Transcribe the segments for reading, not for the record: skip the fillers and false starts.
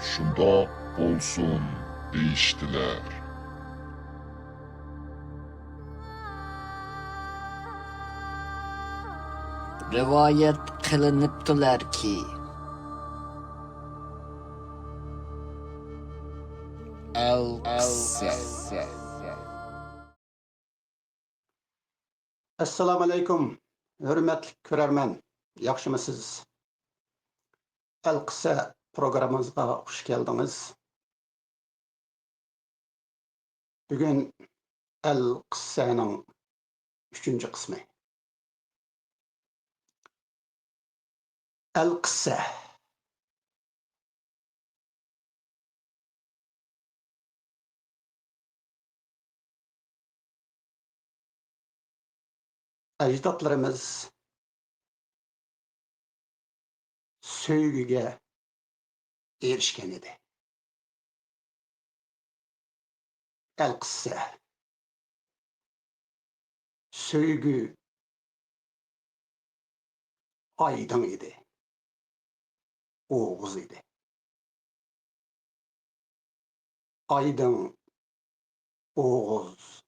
Şundoq bolsun deyişdiler. Rivayet kılınıptılar ki El-Qissa. Assalamu alaykum. Hürmetli körermen. Yaxşımısınız? El-Qissa programımızga hoş geldiniz. Bugün El-Qissa'nın 3. kısmı. El-Qissa. Ecdatlarımız söygüge erişken idi. El-Qissa. Söygü aydın idi. Oğuz idi. Aydın, Oğuz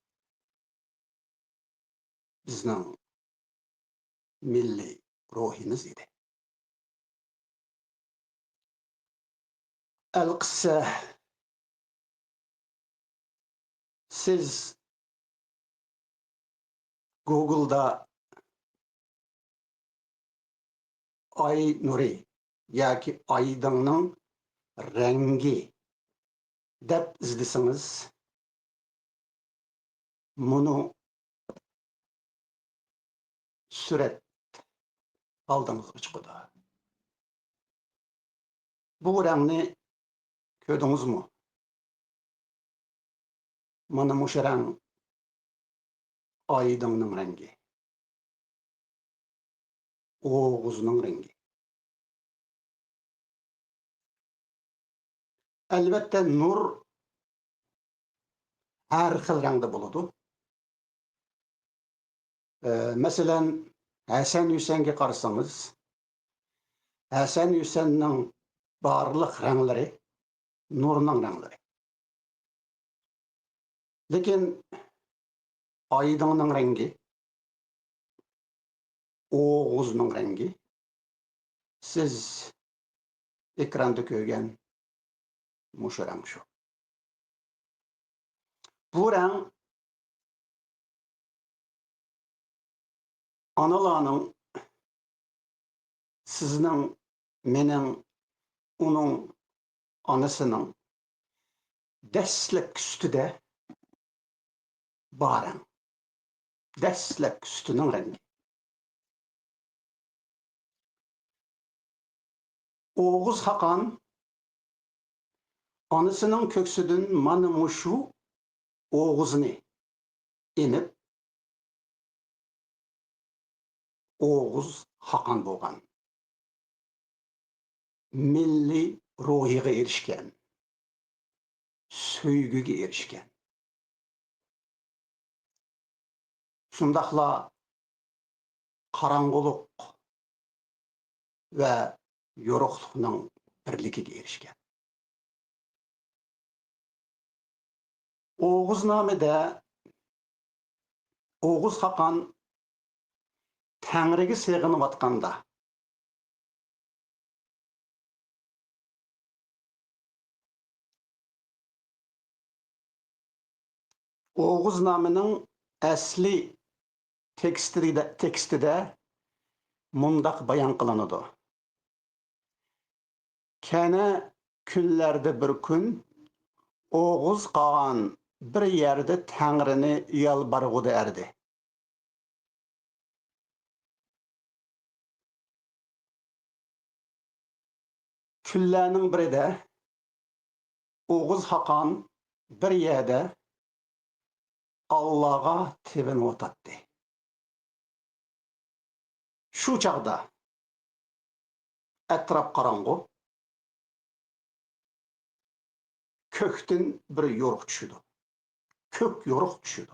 bizning milli ruhimiz idi. El-Qissa. Siz Google'da ay nuri yoki aydınның rengi deb izleseniz bunu surat aldığınızga çıkıdı. Bu rengni gördünüzmü? Mana muşu reng aydınның rengi. Oğuzның rengi. Elbette nur her xil rengde boludu. Meselen Hasan Hüseyin'e qarsanız, Hasan Hüseyin'nin barlıq rengleri nurның rengleri. Lekin aydınның rengi, Oğuzның rengi, siz ekranda görgen muşu reng şu. Bu reng analarning sizning, mening, uning anasının dəstlik üstüde bar reng. Dəstlik üstünün rengi. Oğuz Hakan anasının köksüdün mana muşu Oğuz'unu inip Oğuz Hakan bolgan. Milli ruhiga erişken. Söygüge erişken. Şundaqla qarangılık ve yoruqluqның birligiga erişken. Oğuz namida Oğuz Hakan Tangriga sığınıp atqanda Oğuz namının asli tekstide mundaq bayan qılınıdı. Kene günlerde bir gün Oğuz Kağan bir yerde Tangrini yalbarğıdı erdi. Günlerinin biride Oğuz Hakan bir yerde Allah'a tevin otattı. Şu çağda etraf karanğı, köktün bir yoruq düşüdü. Kök yoruq düşüdü.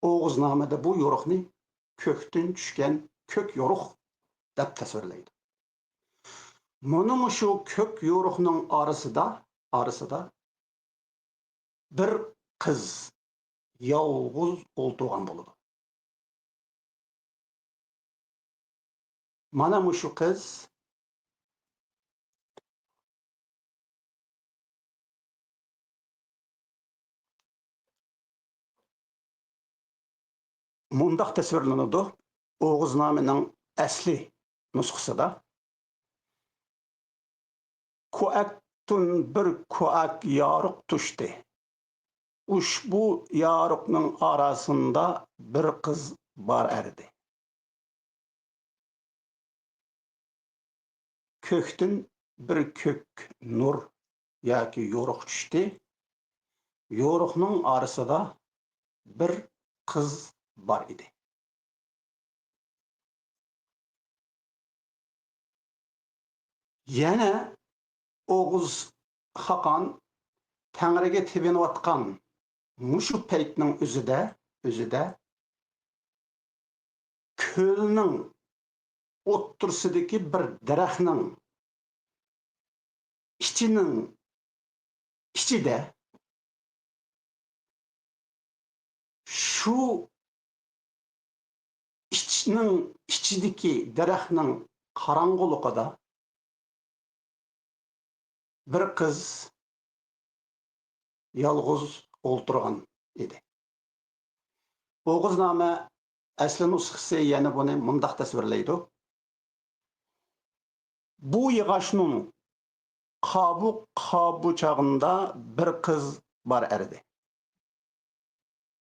Oğuz namida bu yoruqni köktün düşken kök yoruq deb tasvirlaydi. Мұның şu kök yoruqның arasıda bir kız yalğız olturğan boludu. Mana şu kız mundaq təsvirlənidi. Oğuznamenin əsli nüsxasında. Kuaktun bir kuak yarıq tuşdu. Ushbu yarıqның arasında bir kız bar erdi. Kökdün bir kök nur yoki yoruq tushdi. Yoruqның arasida bir qiz bar edi. Yana Oğuz Hakan Tangriga tebinayotgan mushu paytning o'zida ko'lning o'ttirsidagi bir daraxtning ichida shu ichidagi daraxtning qorong'uligida bir qiz yalğız o'ltirgan edi. Oğuzname asli nusxasi yana buni mundaq tasvirlaydi. Bu yağaçның qabuçağında bir kız bar erdi.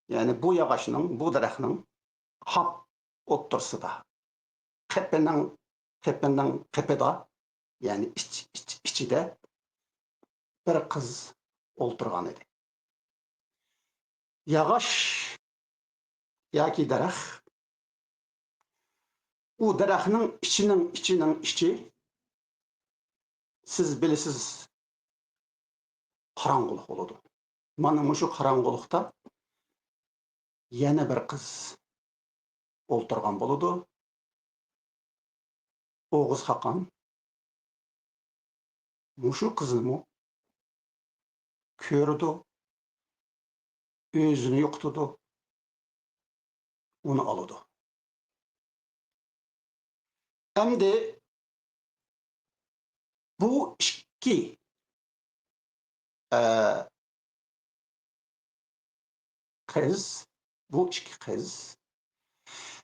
Yani bu yağaçның, bu daraxtның qap o'ttirsida, qepida, yani içide bir kız o'ltirgan edi. Yağaç yoki daraxt u daraxtning ichi siz bilasiz qorong'ulik bo'ladi. Mana shu qorong'ulikda yana bir qiz o'ltirgan bo'ladi. Oğuz Hakan shu qizni ko'rdi, o'zini yo'qotdi, uni oldi. Endi bu ikki qiz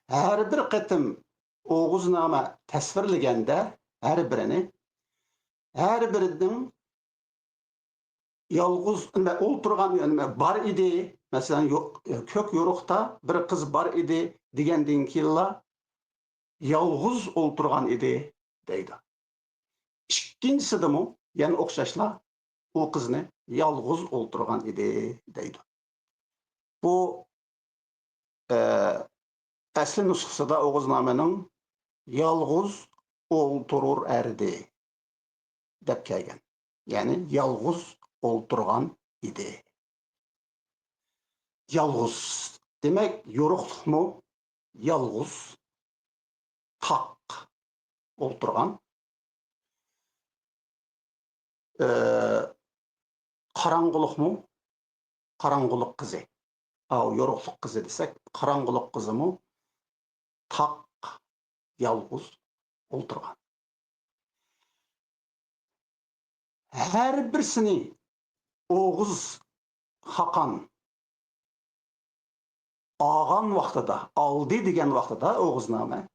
her bir qitim Oğuzname tasvirlaganda her birining yalğız o'ltirgan bar edi. Masalan, kök yoruqda bir qiz bar edi degandan keyin yalğız o'ltirgan edi deydi. İkinchisidimi, yana o'xshashla u qizni yalğız o'ltirgan edi deydi. Bu asli nusxasida Oğuznamening yalğız o'ltirur erdi deb kelgan. Yani yalğız o'ltirgan edi. Yalğız demek yoruqlikmi? Yalğız taq o'ltirgan. Qorong'ulikmi? Qorong'ulik qizi. Yoruqlik qizi desek, qorong'ulik qizimi? Taq yalğız o'ltirgan. Her birisini Oğuz Hakan ağan vaqtida, aldı degan vaqtida Oğuzname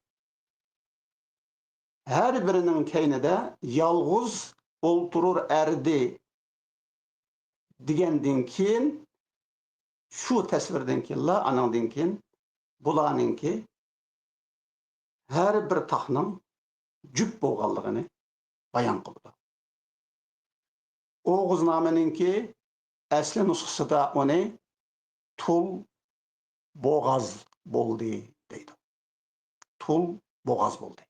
her birinin keynida yalğız o'ltirur erdi degandan keyin shu tasvirdan keyin anandan keyin bularninki her bir taqning jup bo'lganligini bayon qildi. Oğuznameninki asli nusxasida uni tul bo'g'az bo'ldi deydi. Tul bo'g'az bo'ldi.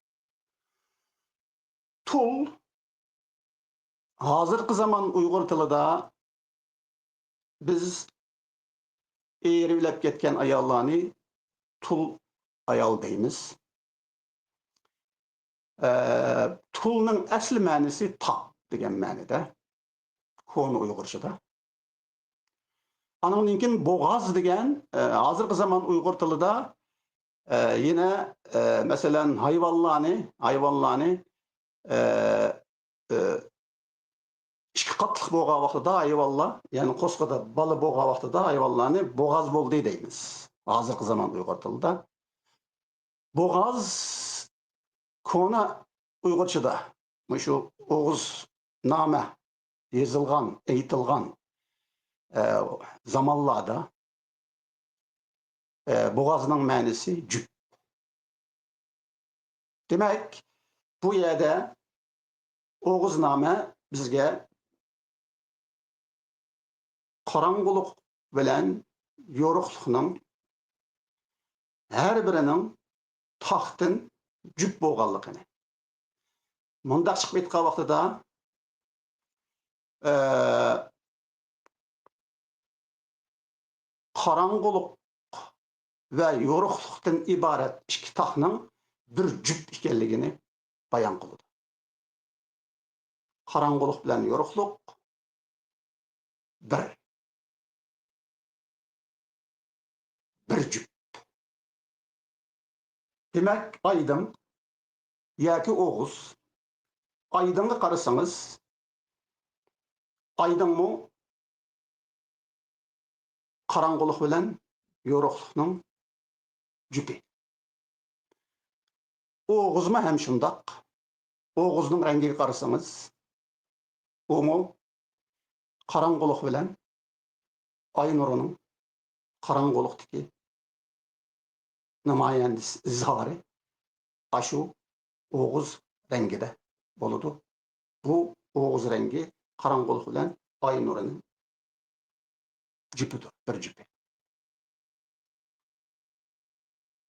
Tul hozirgi zamon Uyg'ur tilida biz erilib ketgan ayollarni tul ayol deymiz. Tulning asli ma'nosi taq degan ma'noda. Ko'ni Uyg'urchada. Andan keyin bo'g'oz degan hozirgi zamon Uyg'ur tilida yine mesela hayvanlarni ikki qatliq bo'lgan vaqtida hayvonlar, ya'ni qo'sqida bola bo'lgan vaqtida hayvonlarni bo'g'oz bo'ldi deymiz. Hozirgi zamon Uyg'ur tilida. Bo'g'oz ko'ni Uyg'urchada shu Oğuznoma yozilgan, aytilgan zamonlarda bo'g'ozning ma'nosi jup. Demek bu yerda Oğuznoma bizga qorong'ulik bilan yo'riqlikning har birining taxtın jup bo'lganligini. Mundaq chiqib aytgan vaqtida qorong'ulik va yo'riqlikdan iborat ikki taxtning bir jup ekanligini bayon qildi. Qorong'ulik bilan yo'riqlik bir jup. Demek aydın yoki Oğuz. Aydınga qarasangiz, aydınmı qorong'ulik bilan yo'riqlikning jupi. Oğuzma ham shundaq. Oğuzning rangiga qarasangiz, umu qorong'ulik bilan ay nurining qorong'ulikdagi namoyandasi izhori ashu Oğuz rangida bo'ladi. Bu Oğuz rengi qorong'ulik bilan ay nurining jupidir, bir jupi.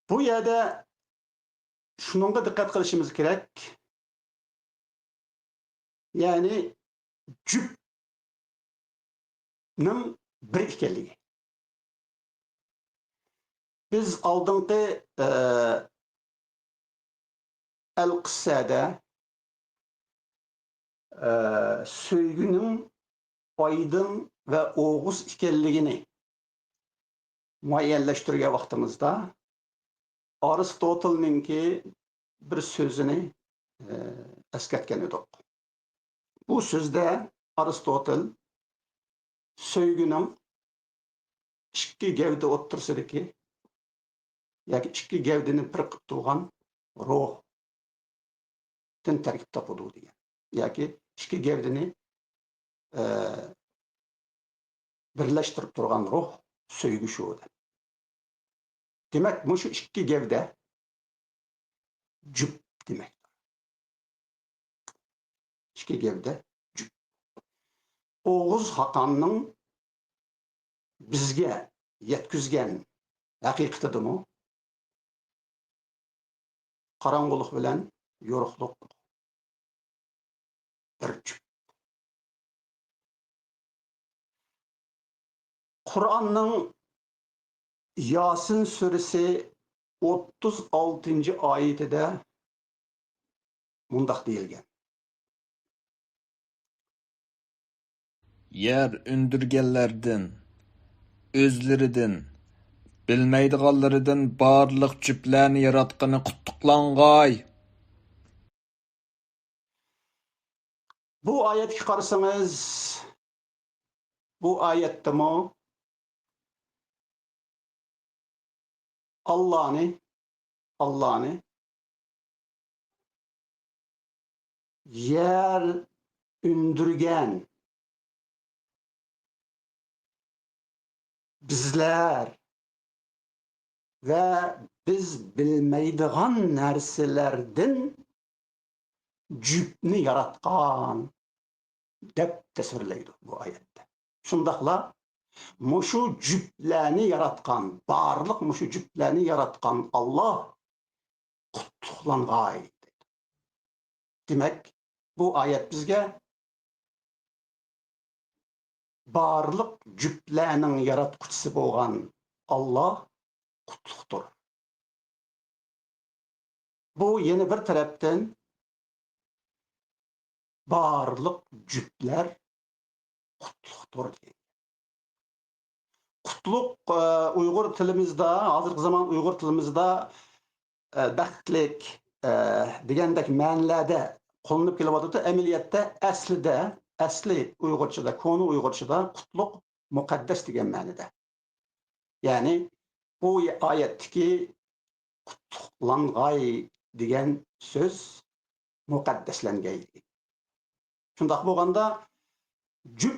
Bu yerda shunga diqqat qilishimiz kerak. Ya'ni jupning bir ekanligi. Biz oldingi al-qissada söygünün aydın ve Oğuz ekanligini muayyanlashtirgan vaqtimizda Aristotelninki bir so'zini eslatgan edik. Bu sözde Aristotel söygünün ikki gavda o'ttirsidagi yoki ikki gavdani bir qilib turgan ruhdan tarkib topadi degan. Yoki ikki gavdani birlashtirib turgan ruh söygü shu'udi. Demek bu şu ikki gavda jup demek. İkki gavda jup. Oğuz Hatanning bizga yetkizgan haqiqatidimi? Qorong'ulik bilan yo'riqlik bir jup. Qur'onning Yasin suresi 36. ayetida mundaq deyilgan. Yer ündürgenlerden, özlerinden, bilmeydiğallerinden barlıq cüplerini yaratqını qutluqlangay. Bu ayetga qarasangiz, bu ayetdami Allah'ni yer ündürgen bizler ve biz bilmeydiğan narsalardan cüpni yaratgan deb tasvirlaydi bu ayette. Şundaqla muşu cüplerini yaratgan, barlıq muşu cüplerini yaratgan Allah qutluqlangay. Demek bu ayet bizge barlıq cüplerinin yaratquchisi bo'lgan Allah qutluqdir. Bu yeni bir tarafdan barlık cüpler kutluqtur. Kutluk Uygur tilimizde, hazırki zaman Uygur tilimizde baxtlik degandek ma'nolarda qo'llanib kelyapti. Amaliyotda asli Uyg'urchada, konu Uyg'urchada qutlug' muqaddas degan ma'noda. Ya'ni bu oyatdagi qutlug'lang'ay degan so'z muqaddaslangan. Shundaq bo'lganda jup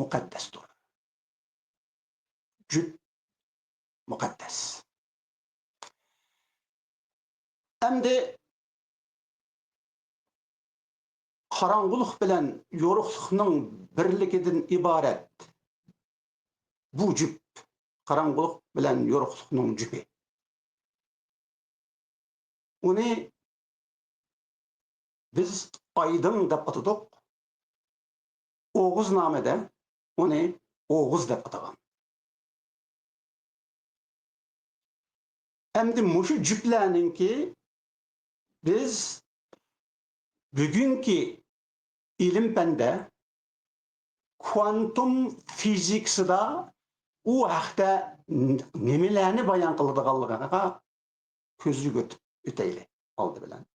muqaddasdir. Jup muqaddas. Endi qarang'uliq bilan yo'riqlikning birligidan iborat bu jup, qarang'uliq bilan yo'riqlikning jupi. Uni biz aydın deb atadik. Oğuznamada uni Oğuz deb atagan. Endi mushu juplarninki biz bugungi ilm-fanda kuantum fiziksida u haqda nimalarni bayon qiladiganligiga ko'zlik o'taylik oldi bilan.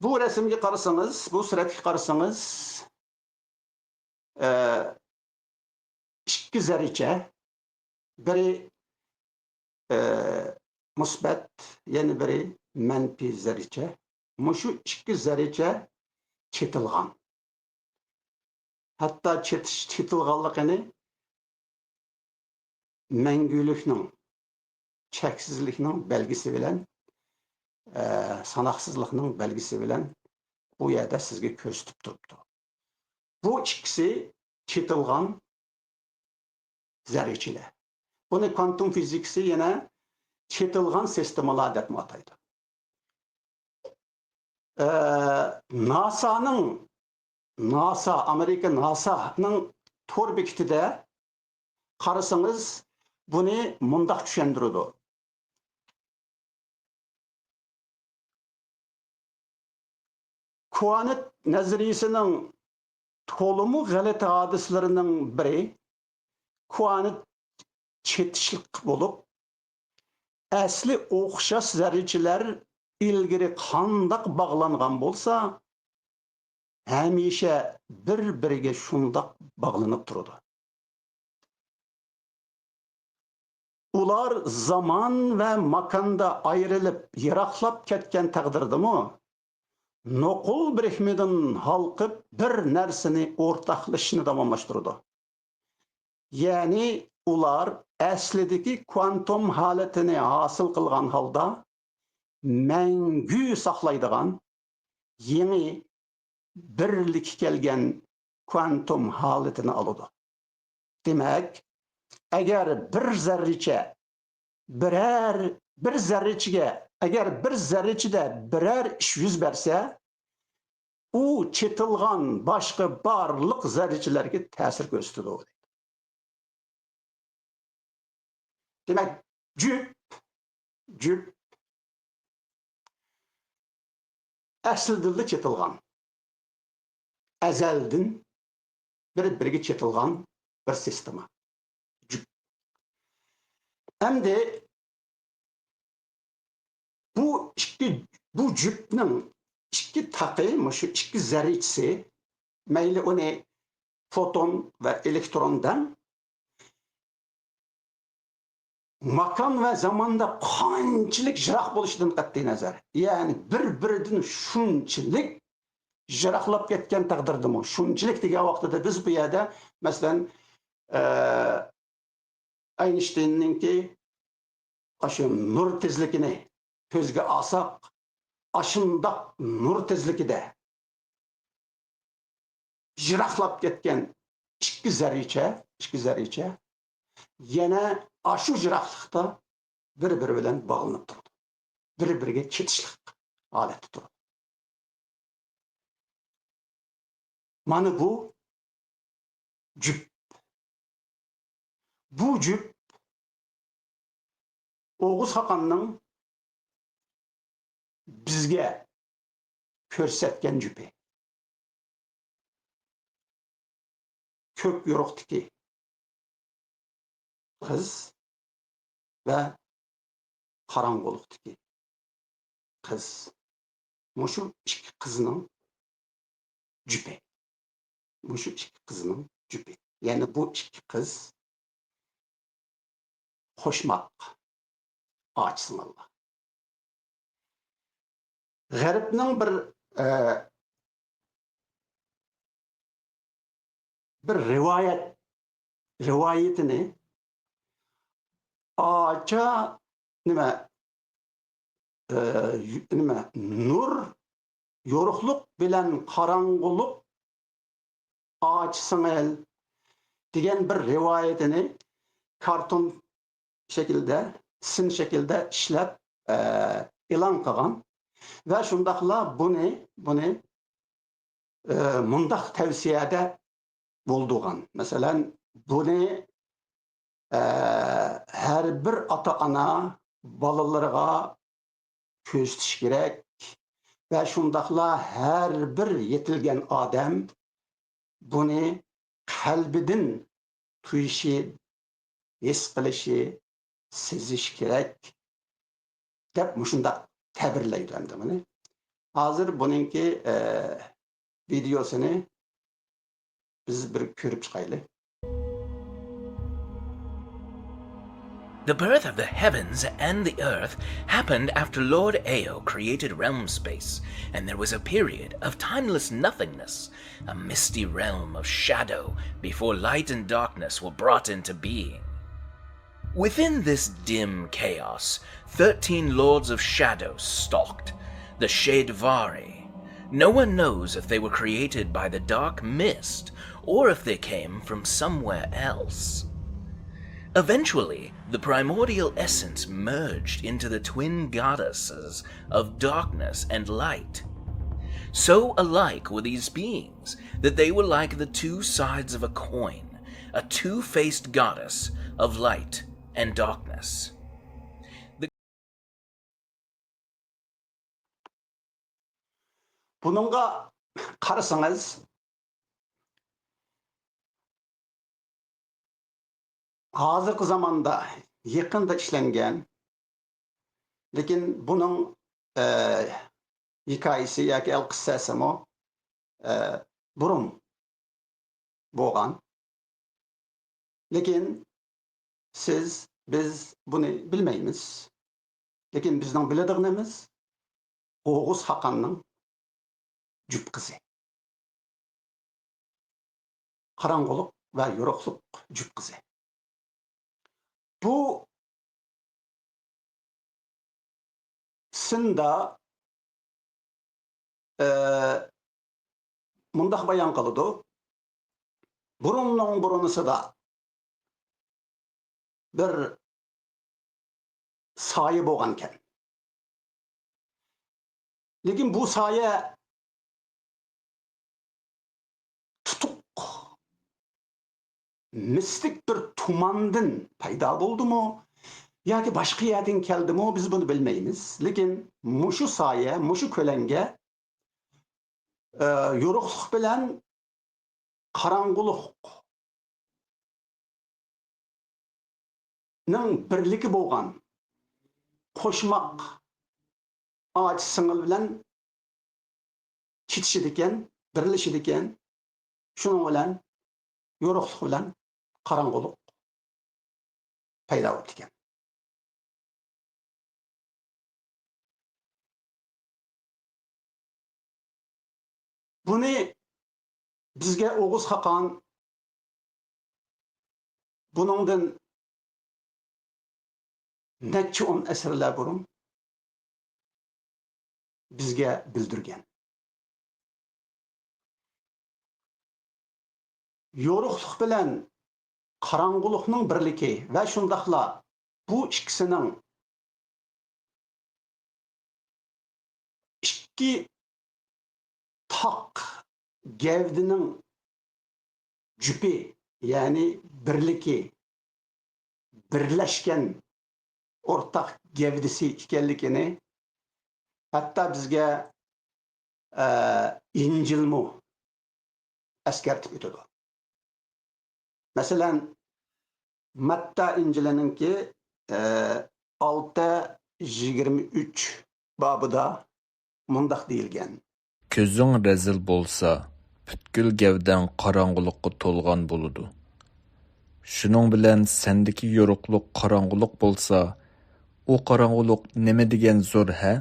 Bu resimga qarasangiz, bu suratga qarasangiz, ikki zaricha, biri musbat, yana biri manfiy zaricha. Mushu ikki zaricha chetilgan. Hatta chetilganligini mangulikning, cheksizlikning belgisi bilan, sanoqsizlikning belgisi bilan bu yerda sizga ko'rsatib turibdi. Bu ikkisi chetilgan zarichalar. Buni kuantum fizikasi yana chetilgan sistemalar deb ataydi. Amerika NASA'nın tor bekitida qarasangiz buni mundaq tushundiradi. Kuanit nazariyasining to'limi g'alati hodislarining biri kuanit chetishlik bo'lib, asli o'xshash zarichalar ilgari qandaq bog'langan bo'lsa, hamisha bir-biriga shundoq bog'lanib turadi. Ular zaman va makonda ayrilib, yiroqlab ketgan taqdirdami, nuqul birikmidan halqib bir narsani o'rtaqlashishni davomlashtiradi. Ya'ni ular aslidagi kuantum holatini hosil qilgan holda mangu saqlaydigan yangi birlik kelgan kuantum holatini oladi. Demak, agar bir zarrachiga biror ish yuz bersa, u chetilgan boshqa barliq zarrachalarga ta'sir ko'rsatadi. Demak, jup aslida chetilgan. Azaldan bir-biriga chetilgan bir sistema. Endi bu jupning ikki taqi, shu ikki zarrachasi, mayli uni foton va elektrondan makon va zamonda qanchalik yiroq bo'lishidan qat'iy nazar, ya'ni bir-biridan shunchalik yiroqlab ketgan taqdirdami, shunchalik degan vaqtida biz bu yerda masalan Einstein'ninki aşı nur tezligini ko'zga olsak, ashundoq nur tezligida yiroqlab ketgan ikki zarracha yana ashu yiroqlikda bir-biri bilan bog'lanib turadi. Bir-biriga chetishlik holatda turadi. Mana bu jup. Bu jup Oğuz Hakan'ın bizge ko'rsatgan jupi. Ko'k yo'riqdiki qiz va qorong'uliqdiki qiz. Mushu ikki qizning jupi. Mushu ikki qizning jupi. Ya'ni bu ikki qiz qo'shmoq ochsinlar. G'arbning bir rivoyatini acha nima nur yo'riqlik bilan qorong'ulik ochsinlar degan bir rivoyatini karton şekilde, sin şekilde işlep e'lon qilgan va shundaqla buni mundaq tavsiyada bo'ldigan. Masalan, buni her bir ota-ana balalarga ko'rsatish kerak va shundaqla her bir yetilgan odam buni qalbidan tuyishi, his qilishi, sezish kerak deb mushundaq ta'birlaydi endi buni. Hozir buningki videosini biz bir ko'rib chiqaylik. The birth of the heavens and the earth happened after Lord Ao created realm space, and there was a period of timeless nothingness, a misty realm of shadow before light and darkness were brought into being. Within this dim chaos, 13 lords of shadow stalked, the Shadvari. No one knows if they were created by the dark mist or if they came from somewhere else. Eventually, the primordial essence merged into the twin goddesses of darkness and light. So alike were these beings that they were like the two sides of a coin, a two-faced goddess of light and darkness. Bununla qarasanız hozirgi zamanda yaqinda ishlangan, lekin buning hikoyasi yoki qissasimi burun bo'lgan. Lekin biz buni bilmaymiz. Lekin bizning biladiganimiz Oğuz Hakanning jup qizi. Qorong'ulik va yo'riqlik jup qizi. Bu sinda mundaq bayon qiladi. Burunning burunusida bir soya bo'lgan ekan. Lekin bu soya tutuq mistik bir tumandan paydo bo'ldimi yoki boshqa yerdan keldimi biz buni bilmaymiz. Lekin mushu soya, mushu ko'langa yo'riqlik bilan qorong'ulik ning birligi bo'lgan qo'shmoq och singil bilan ketishidi ekan, birlashidi ekan. Shuning bilan yo'riqlik bilan qorong'ulik paydo bo'ldi ekan. Buni bizga Oğuz Hakan buningdan necha 10 asrlar burun bizga bildirgan. Yo'riqlik bilan qorong'ulikning birligi va shundaqla bu ikkisining ikki toq gavdining jupi, ya'ni birligi, birlashgan o'rtaq gavdisi ekanligini hatto bizga İncilmi eskertip ötüdü. Mesela Matta İncil'inki 6:23 babıda mundaq deyilgan. Ko'zing razil bo'lsa, butkul gavdan qorong'ulikqa to'lgan bo'ladi. Shuning bilan sendagi yo'riqlik qorong'ulik bo'lsa, u qorong'ulik nima degan zo'r ha?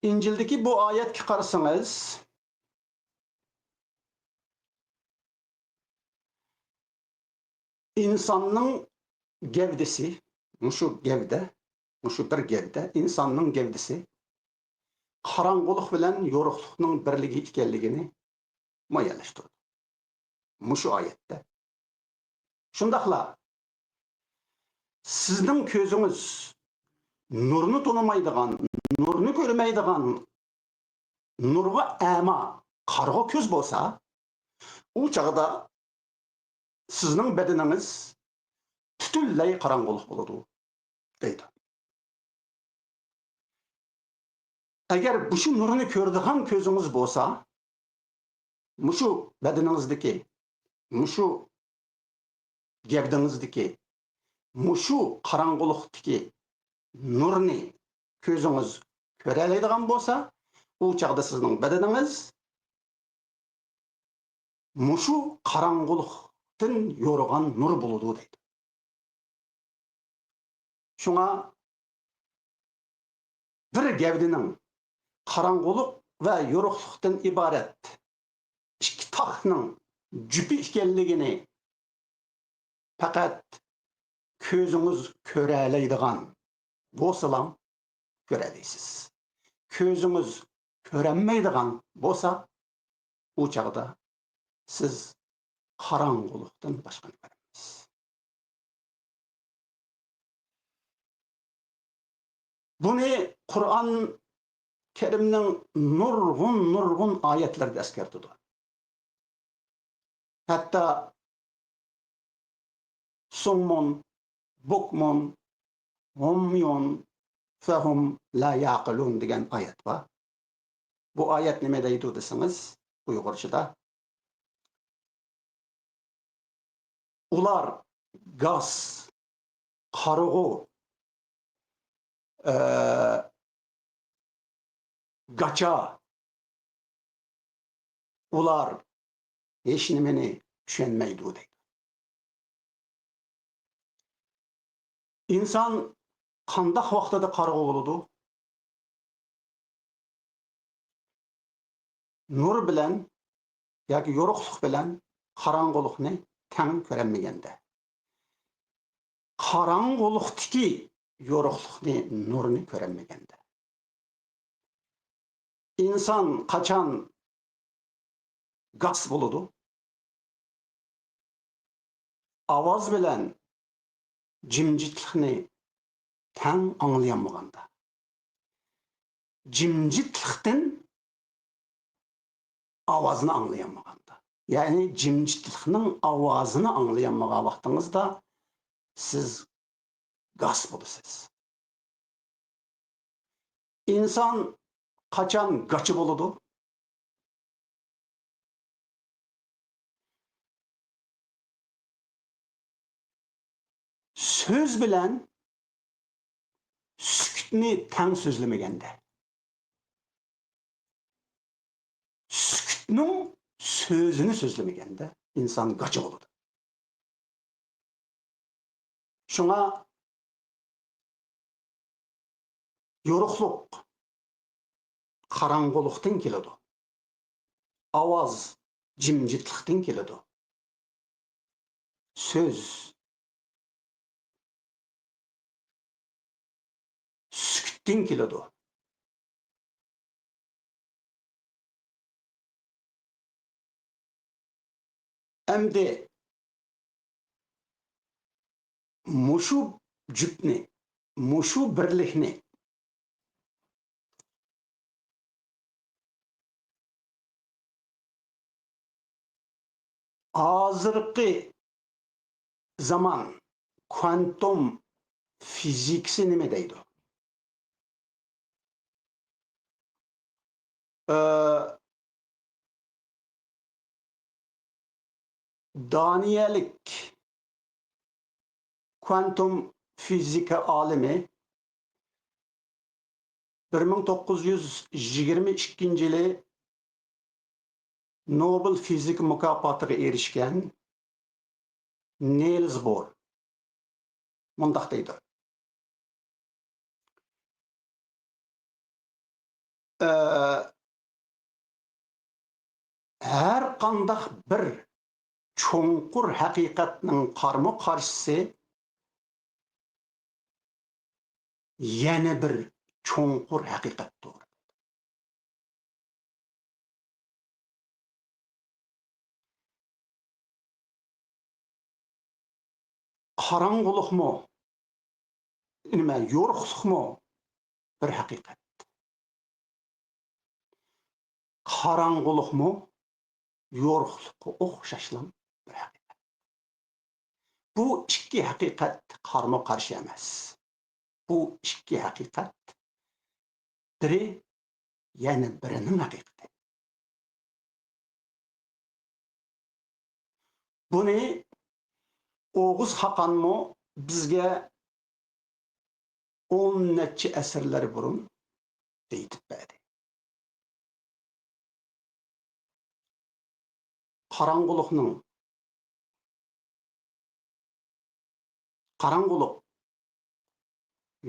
İncil'deki bu ayetki qarasangiz, insanның gevdesi, şu gevde, şu bir gevde, insanның gevdesi qarang'ulik bilan yo'riqlikning birligi ekanligini muayyanlashtirdi. Şu ayette. Shundaqla sizning ko'zingiz nurni tonimaydigan, nurni ko'rmaydigan, nurga ama qarg'a ko'z bo'lsa, u chaqda sizning badaningiz butunlay qarang'ulik bo'ladi deydi. Agar bu shu nurni ko'radigan ko'zingiz bo'lsa, mushu badaningizdagi, mushu gavdingizdagi, mushu qarang'ulikdagi nurni ko'zingiz ko'ra oladigan bo'lsa, u chaqda sizning badaningiz mushu qarang'ulikdan yo'rg'an nur bo'ladi deydi. Shunga bir gavdining qarang'ulik va yo'riqlikdan iborat ikki taqning jupi ekanligini faqat ko'zingiz ko'ra oladigan bo'lsalam ko'ralaysiz. Ko'zingiz ko'ranmaydigan bo'lsa, u chaqda siz qarang'ulikdan boshqani ko'rasiz. Buni Qur'on Kerimning nurg'un oyatlarida eskartadi. Hatta summun, bukmun, umyun, fahum la yaqilun degan oyat bor. Bu oyat nima deydi desangiz, Uyg'urchada ular gaz, qarg'u, gacha, ular hech nimani tushunmaydi deydi. İnsan qandaq vaqtida qarg'u bo'ladi? Nur bilan yoki yo'riqlik bilan qarang'ulikni tang ko'rolmaganda. Qarang'ulikdagi yo'riqlikni, nurni ko'rolmaganda. İnsan qachon gaz bo'ladi? Ovoz bilan jimjitlikni tang anglayolmaganda. Jimjitlikdan ovozni anglayolmaganda. Ya'ni jimjitlikning ovozini anglayolmagan vaqtingizda siz gaz bo'lasiz. İnsan qachon gachi bo'ladi? Söz bilan sukutni tang so'zlamaganda. Sukutning so'zini so'zlamaganda inson gachi bo'ladi. Shunga yo'riqlik qarang'ulikdan keladi. Ovoz jimjitlikdan keladi. Söz sukutdan keladi. Endi mushu jupni, mushu birlikni hozirgi zaman kuantum fizikasi nima deydi? Daniyalik kuantum fizika alimi 1922 yılı Nobel fizik mükafatıga erişken Niels Bohr mundaq deydi. Her qandaq bir çoğunqur haqiqatning qarma qarşısı yana bir çoğunqur haqiqatdir. Qarangılıqmı, nima, yo'ruqliqmi bir haqiqat. Qarangılıqmı, yo'ruqliqqa o'xshashlam bir haqiqat. Bu ikki haqiqat qarma qarshi emas. Bu ikki haqiqat biri yana birining haqiqati. Buni Oğuz Hakanmı bizge 10 neçe əsrlər burun deyitib bədi. Qarangılıq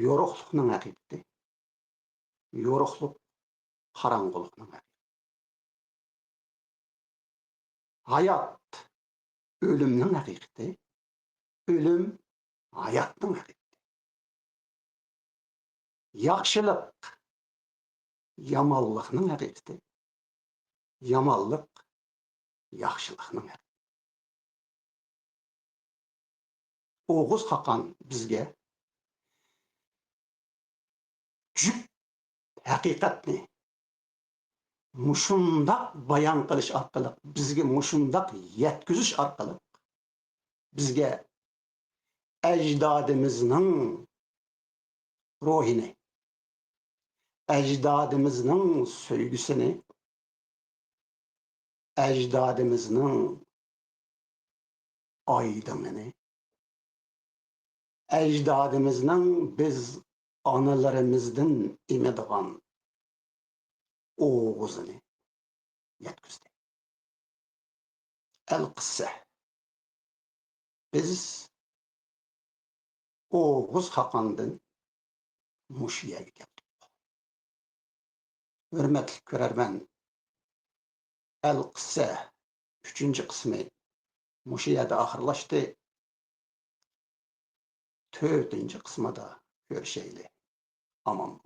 yoruqluqның haqiqati. Yoruqluq qarangılıqның haqiqati. Hayat ölümның haqiqati. Ölüm hayatның haqiqati. Yaxşılıq yamanlıqның haqiqati. Yamanlıq yaxşılıqның haqiqati. Oğuz Hakan bizge cüp haqiqatni muşundaq bayan qilish orqali, bizge muşundaq yetkizish orqali bizge ecdadımızın ruhini, ecdadımızın söygüsünü, ecdadımızın aydınını, ecdadımızın biz analarımızdan imediğen oğuzunu yetkizdi. El-Qissa. Biz Oğuz Hakan'dan Muşi'ye geldik. Hürmetli görermen, El-Qissa 3. kısmı Muşiye'de ahırlaştı. 4. kısmı da görüşeyle. Aman.